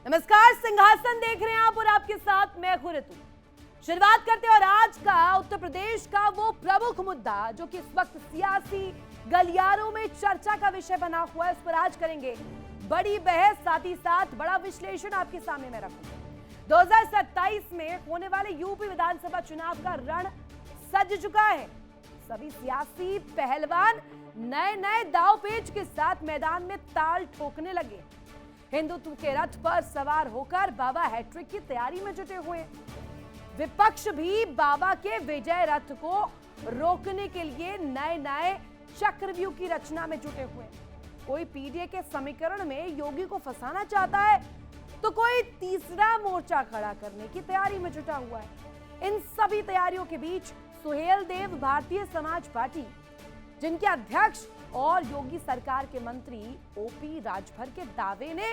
नमस्कार, सिंहासन देख रहे हैं आप और आपके साथ मैं हूं ऋतु। शुरुआत करते हैं और आज का उत्तर प्रदेश का वो प्रमुख मुद्दा जो कि इस वक्त सियासी गलियारों में चर्चा का विषय बना हुआ है, उस पर आज करेंगे बड़ी बहस, साथ ही साथ बड़ा विश्लेषण आपके सामने मैं रखूंगा। 2027 में होने वाले यूपी विधानसभा चुनाव का रण सज चुका है। सभी सियासी पहलवान नए नए दांवपेच के साथ मैदान में ताल ठोकने लगे। हिंदुत्व के रथ पर सवार होकर बाबा हैट्रिक की तैयारी में जुटे हुए हैं। विपक्ष भी बाबा के विजय रथ को रोकने के लिए नए नए चक्रव्यूह की रचना में जुटे हुए हैं। कोई पीडीए के समीकरण में योगी को फंसाना चाहता है तो कोई तीसरा मोर्चा खड़ा करने की तैयारी में जुटा हुआ है। इन सभी तैयारियों के बीच सुहेल देव भारतीय समाज पार्टी, जिनके अध्यक्ष और योगी सरकार के मंत्री ओपी राजभर के दावे ने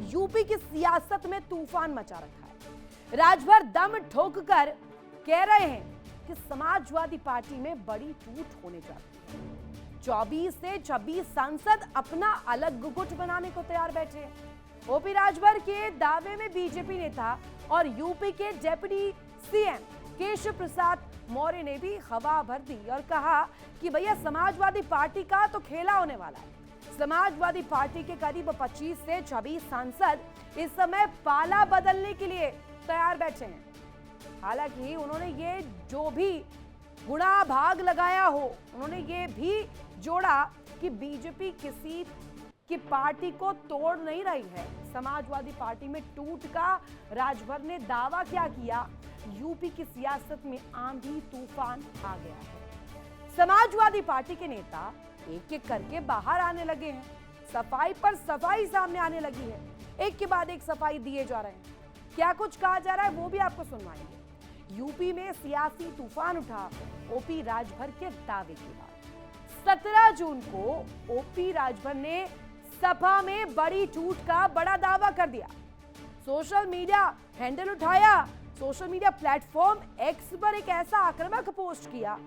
यूपी की सियासत में तूफान मचा रखा है। राजभर दम ठोककर कह रहे हैं कि समाजवादी पार्टी में बड़ी टूट होने जा रही है। 24 से 26 सांसद अपना अलग गुट बनाने को तैयार बैठे हैं। ओपी राजभर के दावे में बीजेपी नेता और यूपी के डेप्यूटी सीएम केशव प्रसाद मौर्य ने भी हवा भर दी और कहा कि भैया समाजवादी पार्टी का तो खेला होने वाला है। समाजवादी पार्टी के करीब 25 से 26 सांसद इस समय पाला बदलने के लिए तैयार बैठे हैं। हालांकि उन्होंने ये जो भी गुणा भाग लगाया हो, उन्होंने ये भी जोड़ा कि बीजेपी किसी की पार्टी को तोड़ नहीं रही है। समाजवादी पार्टी में टूट का राजभर ने दावा क्या किया, यूपी की सियासत में आंधी तूफान आ गया है। समाजवादी पार्टी के नेता एक एक करके बाहर आने लगे हैं। सफाई पर सफाई सामने आने लगी है। एक के बाद एक सफाई दिए जा रहे हैं। क्या कुछ कहा जा रहा है वो भी आपको सुनवाएंगे। यूपी में सियासी तूफान उठा ओपी राजभर के दावे के बाद। 17 जून को ओपी राजभर ने सभा में बड़ी टूट का बड़ा दावा कर दिया। सोशल मीडिया हैंडल उठाया, सोशल मीडिया प्लेटफॉर्म एक्स पर एक ऐसा आक्रामक पोस्ट किया।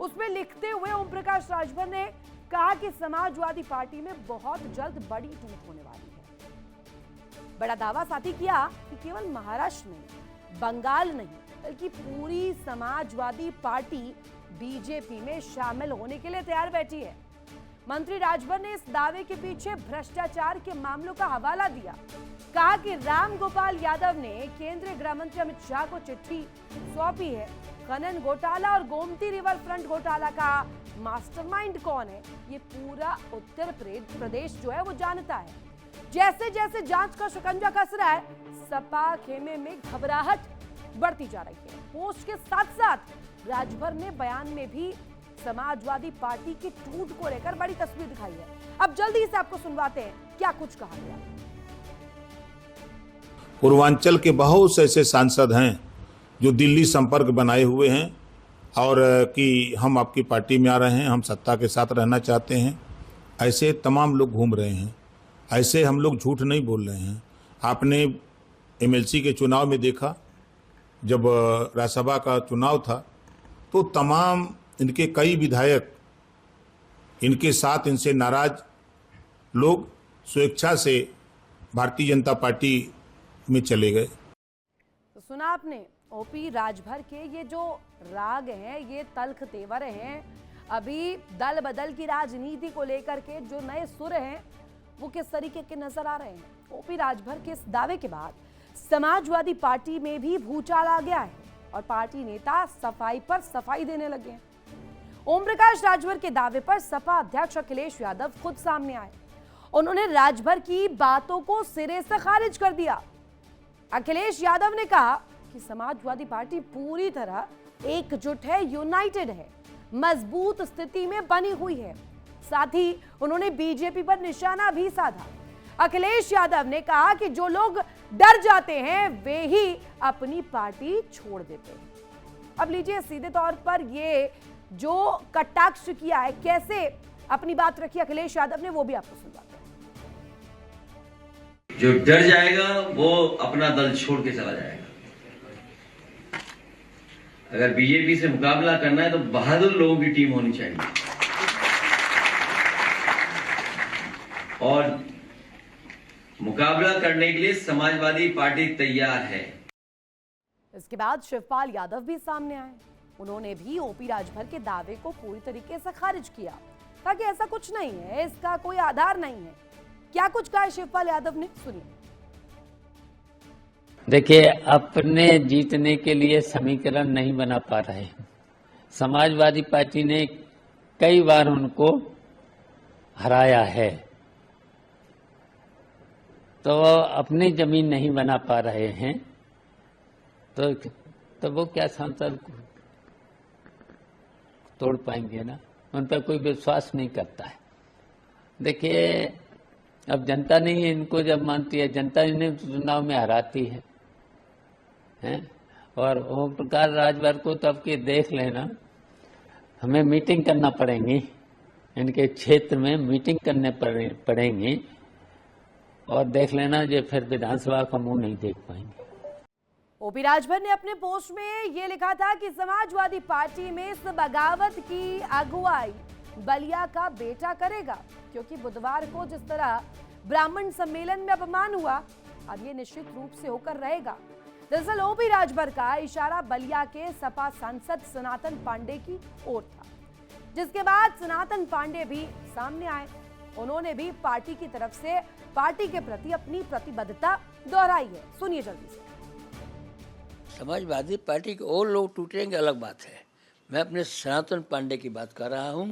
उसमें लिखते हुए ओम प्रकाश राजभर ने कहा कि समाजवादी पार्टी में बहुत जल्द बड़ी टूट होने वाली है। बड़ा दावा साथी किया कि केवल महाराष्ट्र नहीं, बंगाल नहीं, बल्कि पूरी समाजवादी पार्टी बीजेपी में शामिल होने के लिए तैयार बैठी है। मंत्री राजभर ने इस दावे के पीछे भ्रष्टाचार के मामलों का हवाला दिया। कहा कि राम गोपाल यादव ने केंद्रीय गृह मंत्री अमित शाह को चिट्ठी सौंपी है। खनन घोटाला और गोमती रिवर फ्रंट घोटाला का मास्टरमाइंड कौन है, ये पूरा उत्तर प्रदेश जो है वो जानता है। जैसे जैसे जांच का शिकंजा कस रहा है, सपा खेमे में घबराहट बढ़ती जा रही है। पोस्ट के साथ साथ राजभर ने बयान में भी समाजवादी पार्टी की टूट को लेकर बड़ी तस्वीर दिखाई है। अब जल्दी से आपको सुनवाते हैं क्या कुछ कहा गया। पूर्वांचल के बहुत से ऐसे सांसद हैं जो दिल्ली संपर्क बनाए हुए हैं और कि हम आपकी पार्टी में आ रहे हैं, हम सत्ता के साथ रहना चाहते हैं। ऐसे तमाम लोग घूम रहे हैं। ऐसे हम लोग झूठ नहीं बोल रहे हैं। आपने एमएलसी के चुनाव में देखा, जब राज्यसभा का चुनाव था तो तमाम इनके कई विधायक इनके साथ, इनसे नाराज लोग स्वेच्छा से भारतीय जनता पार्टी में चले गए। तो सुना आपने ओपी राजभर के ये जो राग हैं, ये तल्ख तेवर हैं। अभी दल बदल की राजनीति को लेकर के जो नए सुर हैं वो किस तरीके के नजर आ रहे हैं। ओपी राजभर के इस दावे के बाद समाजवादी पार्टी में भी भूचाल आ गया है और पार्टी नेता सफाई पर सफाई देने लगे हैं। ओम प्रकाश राजभर के दावे पर सपा अध्यक्ष अखिलेश यादव खुद सामने आए। उन्होंने राजभर की बातों को सिरे से खारिज कर दिया। अखिलेश यादव ने कहा कि समाजवादी पार्टी पूरी तरह एकजुट है, यूनाइटेड है, मजबूत स्थिति में बनी हुई है। साथ ही उन्होंने बीजेपी पर निशाना भी साधा। अखिलेश यादव ने कहा कि जो लोग डर जाते हैं वे ही अपनी पार्टी छोड़ देते हैं। अब लीजिए सीधे तौर पर ये जो कटाक्ष किया है, कैसे अपनी बात रखी अखिलेश यादव ने, वो भी आपको सुनवाते हैं। जो डर जाएगा वो अपना दल छोड़ के चला जाएगा। अगर बीजेपी से मुकाबला करना है तो बहादुर लोगों की टीम होनी चाहिए। और मुकाबला करने के लिए समाजवादी पार्टी तैयार है। इसके बाद शिवपाल यादव भी सामने आए। उन्होंने भी ओपी राजभर के दावे को पूरी तरीके से खारिज किया, कहा कि ऐसा कुछ नहीं है, इसका कोई आधार नहीं है। क्या कुछ कहा शिवपाल यादव ने, सुनिए। देखिए, अपने जीतने के लिए समीकरण नहीं बना पा रहे हैं। समाजवादी पार्टी ने कई बार उनको हराया है, तो अपनी जमीन नहीं बना पा रहे हैं, तो वो क्या सांसद तोड़ पाएंगे ना, उन पर कोई विश्वास नहीं करता है। देखिए, अब जनता नहीं है इनको जब मानती है, जनता इन्हें चुनाव में हराती है, हैं? और ओम प्रकाश राजभर को तो अब के देख लेना, हमें मीटिंग करना पड़ेगी, इनके क्षेत्र में मीटिंग करने पड़ेंगी, और देख लेना जो फिर विधानसभा का मुंह नहीं देख पाएंगे। ओपी राजभर ने अपने पोस्ट में ये लिखा था कि समाजवादी पार्टी में इस बगावत की अगुवाई बलिया का बेटा करेगा, क्योंकि बुधवार को जिस तरह ब्राह्मण सम्मेलन में अपमान हुआ, अब ये निश्चित रूप से होकर रहेगा। दरअसल ओपी राजभर का इशारा बलिया के सपा सांसद सनातन पांडे की ओर था, जिसके बाद सनातन पांडे भी सामने आए। उन्होंने भी पार्टी की तरफ से पार्टी के प्रति अपनी प्रतिबद्धता दोहराई है। सुनिए जल्दी से। समाजवादी पार्टी के और लोग टूटेंगे अलग बात है, मैं अपने सनातन पांडे की बात कर रहा हूं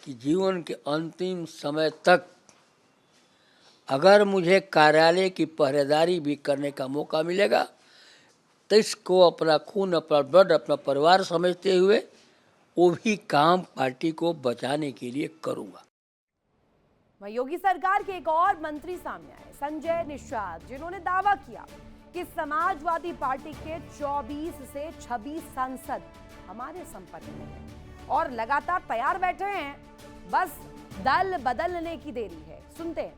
कि जीवन के अंतिम समय तक अगर मुझे कार्यालय की पहरेदारी भी करने का मौका मिलेगा तो इसको अपना खून, अपना ब्लड, अपना परिवार समझते हुए वो भी काम पार्टी को बचाने के लिए करूंगा। वहीं योगी सरकार के एक और मंत्री सामने आए, संजय निषाद, जिन्होंने दावा किया कि समाजवादी पार्टी के 24 से 26 सांसद हमारे संपर्क में हैं और लगातार तैयार बैठे हैं, बस दल बदलने की देरी है। सुनते हैं।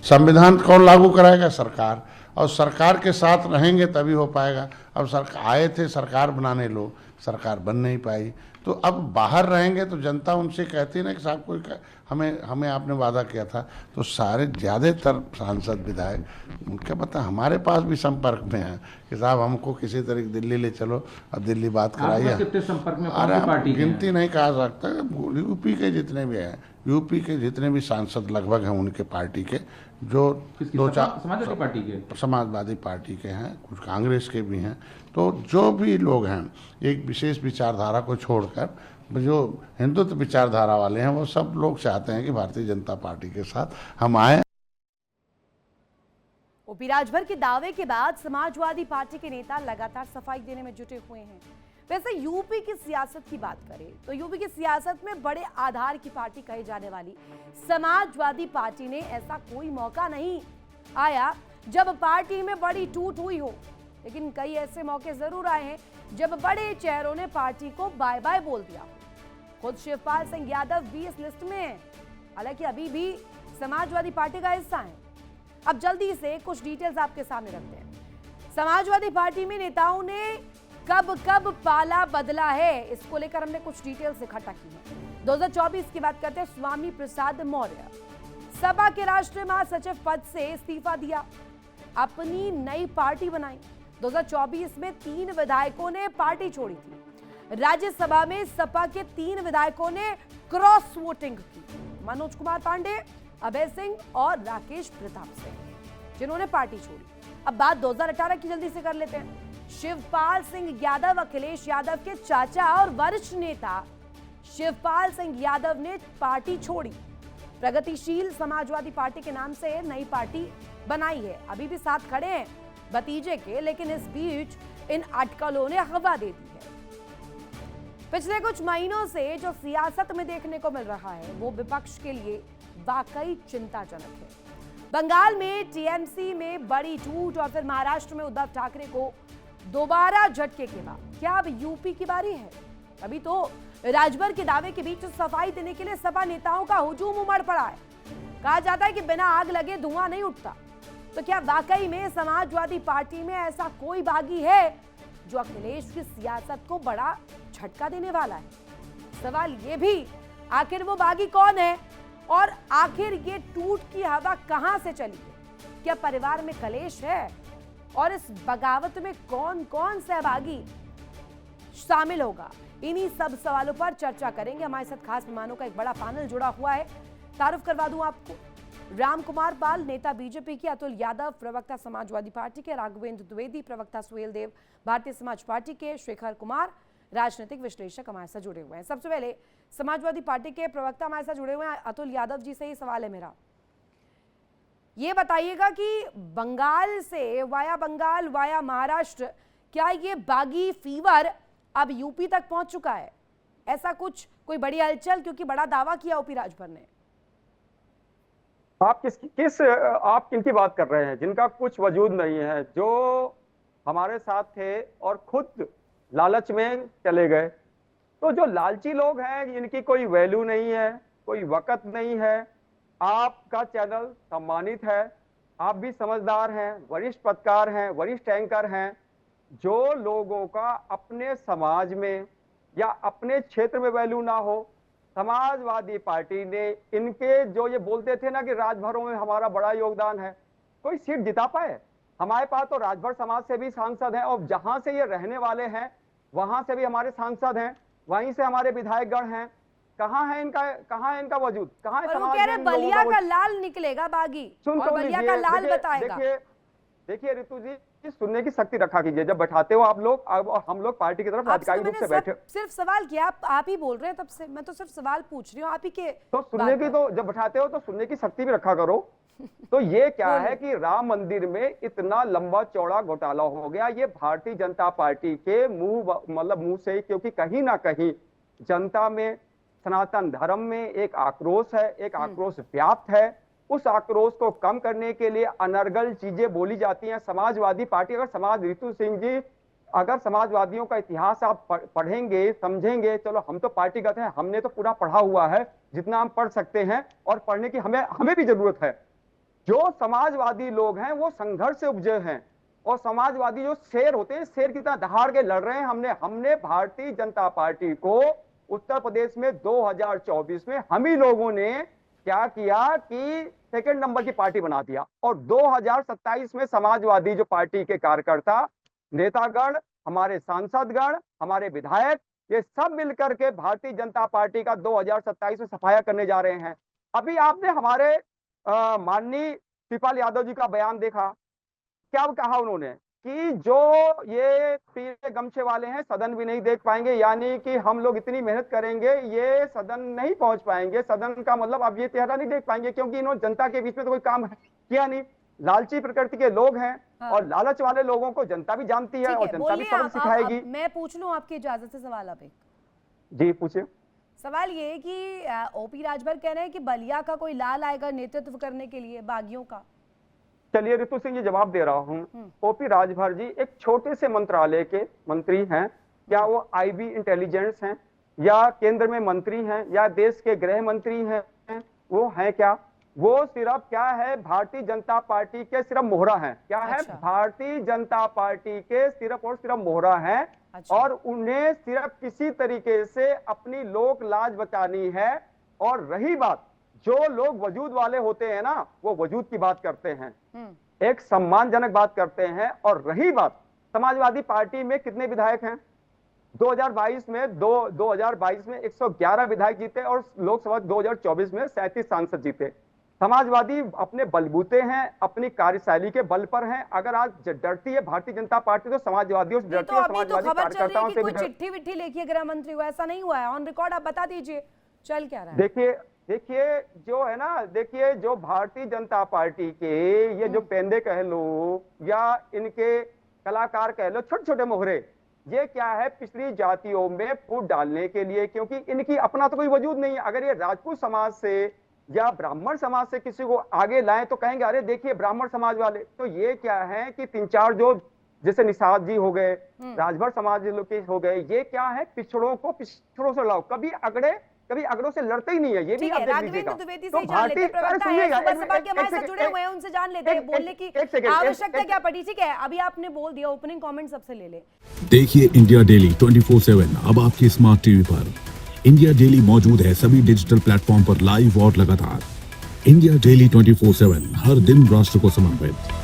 संविधान कौन लागू कराएगा? सरकार, और सरकार के साथ रहेंगे तभी हो पाएगा। अब सरकार आए थे सरकार बनाने, लोग सरकार बन नहीं पाई, तो अब बाहर रहेंगे तो जनता उनसे कहती ना कि साहब कोई हमें आपने वादा किया था, तो सारे ज़्यादातर सांसद विधायक उनके पता हमारे पास भी संपर्क में है कि साहब हमको किसी तरीके दिल्ली ले चलो, अब दिल्ली बात कराइए। कितने संपर्क में अरे गिनती नहीं कहा सकता, यूपी के जितने भी हैं, यूपी के जितने भी सांसद लगभग हैं उनके पार्टी के, जो 2-4 समाजवादी पार्टी के हैं, कुछ कांग्रेस के भी हैं, तो जो भी लोग हैं एक विशेष विचारधारा को छोड़कर जो हिंदुत्व विचारधारा वाले हैं, वो सब लोग चाहते हैं कि भारतीय जनता पार्टी के साथ हम आए। ओपी राजभर के दावे के बाद समाजवादी पार्टी के नेता लगातार सफाई देने में जुटे हुए हैं। वैसे यूपी की सियासत की बात करें तो यूपी की सियासत में बड़े आधार की पार्टी कही जाने वाली समाजवादी पार्टी ने ऐसा कोई मौका नहीं आया जब पार्टी में बड़ी टूट हुई हो, लेकिन कई ऐसे मौके जरूर आए हैं जब बड़े चेहरों ने पार्टी को बाय बाय बोल दिया। खुद शिवपाल सिंह यादव भी इस लिस्ट में हैं, हालांकि अभी भी समाजवादी पार्टी का हिस्सा हैं। अब जल्दी से कुछ डिटेल्स आपके सामने रखते हैं। समाजवादी पार्टी में नेताओं ने कब कब पाला बदला है, इसको लेकर हमने कुछ डिटेल्स इकट्ठा की है। 2024 की बात करते हैं। स्वामी प्रसाद मौर्य सपा के राष्ट्रीय महासचिव पद से इस्तीफा दिया, अपनी नई पार्टी बनाई। 2024 में 3 विधायकों ने पार्टी छोड़ी थी। राज्यसभा में सपा के 3 विधायकों ने क्रॉस वोटिंग की, मनोज कुमार पांडे, अभय सिंह और राकेश प्रताप सिंह, जिन्होंने पार्टी छोड़ी। अब बात 2018 की जल्दी से कर लेते हैं। शिवपाल सिंह यादव अखिलेश यादव के चाचा और वरिष्ठ नेता शिवपाल सिंह यादव ने पार्टी छोड़ी। प्रगतिशील समाजवादी पार्टी के नाम से नई पार्टी बनाई है, अभी भी साथ खड़े हैं भतीजे के, लेकिन इस बीच इन अटकलों ने हवा दे दी है। पिछले कुछ महीनों से जो सियासत में देखने को मिल रहा है वो विपक्ष के लिए वाकई चिंताजनक है। बंगाल में टीएमसी में बड़ी टूट और फिर महाराष्ट्र में उद्धव ठाकरे को दोबारा झटके के बाद क्या अब यूपी की बारी है? अभी तो राजभर के दावे के बीच सफाई देने के लिए सपा नेताओं का हुजूम उमड़ पड़ा है। कहा जाता है कि बिना आग लगे धुआं नहीं उठता। तो क्या वाकई में समाजवादी पार्टी में ऐसा कोई बागी है जो अखिलेश की सियासत को बड़ा झटका देने वाला है? सवाल ये भी, आखिर वो बागी कौन है और आखिर ये टूट की हवा कहां से चली है? क्या परिवार में कलेश है? और इस बगावत में कौन कौन सहभागी शामिल होगा? इन्हीं सब सवालों पर चर्चा करेंगे। हमारे साथ खास मेहमानों का एक बड़ा पैनल जुड़ा हुआ है। तारुफ करवा दूं आपको, राम कुमार पाल, नेता बीजेपी के, अतुल यादव, प्रवक्ता समाजवादी पार्टी के, राघवेंद्र द्विवेदी, प्रवक्ता सुहेल देव, भारतीय समाज पार्टी के, शेखर कुमार, राजनीतिक विश्लेषक हमारे साथ जुड़े हुए हैं। सबसे पहले समाजवादी पार्टी के प्रवक्ता हमारे साथ जुड़े हुए हैं, अतुल यादव जी से ही सवाल है मेरा। ये बताइएगा कि बंगाल से वाया बंगाल वाया महाराष्ट्र, क्या ये बागी फीवर अब यूपी तक पहुंच चुका है? ऐसा कुछ कोई बड़ी हलचल, क्योंकि बड़ा दावा किया ओपी राजभर ने। आप आप किनकी बात कर रहे हैं जिनका कुछ वजूद नहीं है, जो हमारे साथ थे और खुद लालच में चले गए? तो जो लालची लोग हैं इनकी कोई वैल्यू नहीं है, कोई वक़्त नहीं है। आपका चैनल सम्मानित है, आप भी समझदार हैं, वरिष्ठ पत्रकार हैं, वरिष्ठ एंकर हैं। जो लोगों का अपने समाज में या अपने क्षेत्र में वैल्यू ना हो, समाजवादी पार्टी ने इनके जो ये बोलते थे ना कि राजभरों में हमारा बड़ा योगदान है, कोई सीट जिता पाए? हमारे पास तो राजभर समाज से भी सांसद हैं और जहां से ये रहने वाले हैं वहां से भी हमारे सांसद हैं, वहीं से हमारे विधायकगण हैं। कहाँ है इनका वजूद? कहाँ है समाज में? बलिया का लाल निकलेगा बागी, और बलिया का लाल बताएगा। देखिए ऋतु जी, सुनने की शक्ति रखा कीजिए। जब बैठाते हो आप लोग और हम लोग पार्टी की तरफ आधिकारिक रूप से बैठे, सिर्फ सवाल किया, आप ही बोल रहे हैं, तब से मैं तो सिर्फ सवाल पूछ रही हूँ आप ही के। तो सुनने की, तो जब बैठाते हो तो सुनने की शक्ति भी रखा करो। तो ये क्या है कि राम मंदिर में इतना लंबा चौड़ा घोटाला हो गया, ये भारतीय जनता पार्टी के मुंह से, क्योंकि कहीं ना कहीं जनता में, सनातन धर्म में एक आक्रोश है, एक आक्रोश व्याप्त है। उस आक्रोश को कम करने के लिए अनर्गल चीजें बोली जाती हैं। समाजवादी पार्टी, ऋतु सिंह जी, अगर समाजवादियों का इतिहास आप पढ़ेंगे, समझेंगे, चलो हम तो पार्टीगत हैं, हमने तो पूरा पढ़ा हुआ है जितना हम पढ़ सकते हैं, और पढ़ने की हमें भी जरूरत है। जो समाजवादी लोग हैं वो संघर्ष से उपजे हैं, और समाजवादी जो शेर होते हैं, शेर की तरह दहाड़ के लड़ रहे हैं। हमने भारतीय जनता पार्टी को उत्तर प्रदेश में 2024 में हम ही लोगों ने क्या किया कि सेकंड नंबर की पार्टी बना दिया, और 2027 में समाजवादी जो पार्टी के कार्यकर्ता, नेतागण, हमारे सांसदगण, हमारे विधायक, ये सब मिलकर के भारतीय जनता पार्टी का 2027 में सफाया करने जा रहे हैं। अभी आपने हमारे माननीय शिवपाल यादव जी का बयान देखा, क्या कहा उन्होंने कि जो ये पीले गमछे वाले हैं सदन भी नहीं देख पाएंगे, यानी कि हम लोग इतनी मेहनत करेंगे ये सदन नहीं पहुंच पाएंगे। सदन का मतलब अब ये चेहरा नहीं देख पाएंगे, क्योंकि इन्होंने जनता के बीच में तो कोई काम किया नहीं। लालची प्रकृति के लोग हैं, और लालच वाले लोगों को जनता भी जानती है, और जनता भी सबक सिखाएगी। मैं पूछ लूं आपकी इजाजत से सवाल? आप एक जी पूछिए। सवाल ये है कि ओपी राजभर कह रहे हैं कि बलिया का कोई लाल आएगा नेतृत्व करने के लिए बागियों का। चलिए ऋतु सिंह जी, जवाब दे रहा हूं। ओपी राजभर जी एक छोटे से मंत्रालय के मंत्री हैं, क्या वो आईबी इंटेलिजेंस हैं, या केंद्र में मंत्री हैं, या देश के गृह मंत्री हैं? वो हैं क्या? वो सिर्फ क्या है, भारतीय जनता पार्टी के सिर्फ मोहरा हैं। क्या है? भारतीय जनता पार्टी के सिर्फ और सिर्फ मोहरा हैं। और उन्हें सिर्फ किसी तरीके से अपनी लोक लाज बचानी है। और रही बात, जो लोग वजूद वाले होते हैं ना, वो वजूद की बात करते हैं, एक सम्मानजनक बात करते हैं। और रही बात, समाजवादी पार्टी में कितने विधायक हैं? 2022 में 111 विधायक जीते, और लोकसभा 2024 में 37 सांसद जीते। समाजवादी अपने बलबूते हैं, अपनी कार्यशैली के बल पर हैं। अगर आज डरती है भारतीय जनता पार्टी तो समाजवादियों से डरती है, समाजवादी कार्यकर्ताओं से भी। चिट्ठी विट्ठी लिखी है गृह मंत्री को, ऐसा नहीं हुआ है? ऑन रिकॉर्ड आप बता दीजिए चल क्या रहा है। देखिए जो है ना, देखिए जो भारतीय जनता पार्टी के ये जो पेंदे कह लो या इनके कलाकार कह लो, छोटे छोटे मोहरे, ये क्या है, पिछड़ी जातियों में फूट डालने के लिए, क्योंकि इनकी अपना तो कोई वजूद नहीं है। अगर ये राजपूत समाज से या ब्राह्मण समाज से किसी को आगे लाएं तो कहेंगे अरे देखिए ब्राह्मण समाज वाले। तो ये क्या है कि 3-4 जो जैसे निषाद जी हो गए, राजभर समाज के हो गए, ये क्या है, पिछड़ों को पिछड़ों से लाओ, कभी अगड़ों से लड़ते ही नहीं है। ये भी आप देख लीजिएगा। तो भारतीय जुड़े हुए हैं, उनसे जान लेते हैं, बोलने की आवश्यकता क्या पड़ी। ठीक है, अभी आपने बोल दिया, ओपनिंग कमेंट सबसे ले ले। देखिए इंडिया डेली 24/7 अब आपकी स्मार्ट टीवी पर। इंडिया डेली मौजूद है सभी डिजिटल प्लेटफॉर्म पर लाइव और लगातार। इंडिया डेली 24/7, हर दिन राष्ट्र को समर्पित।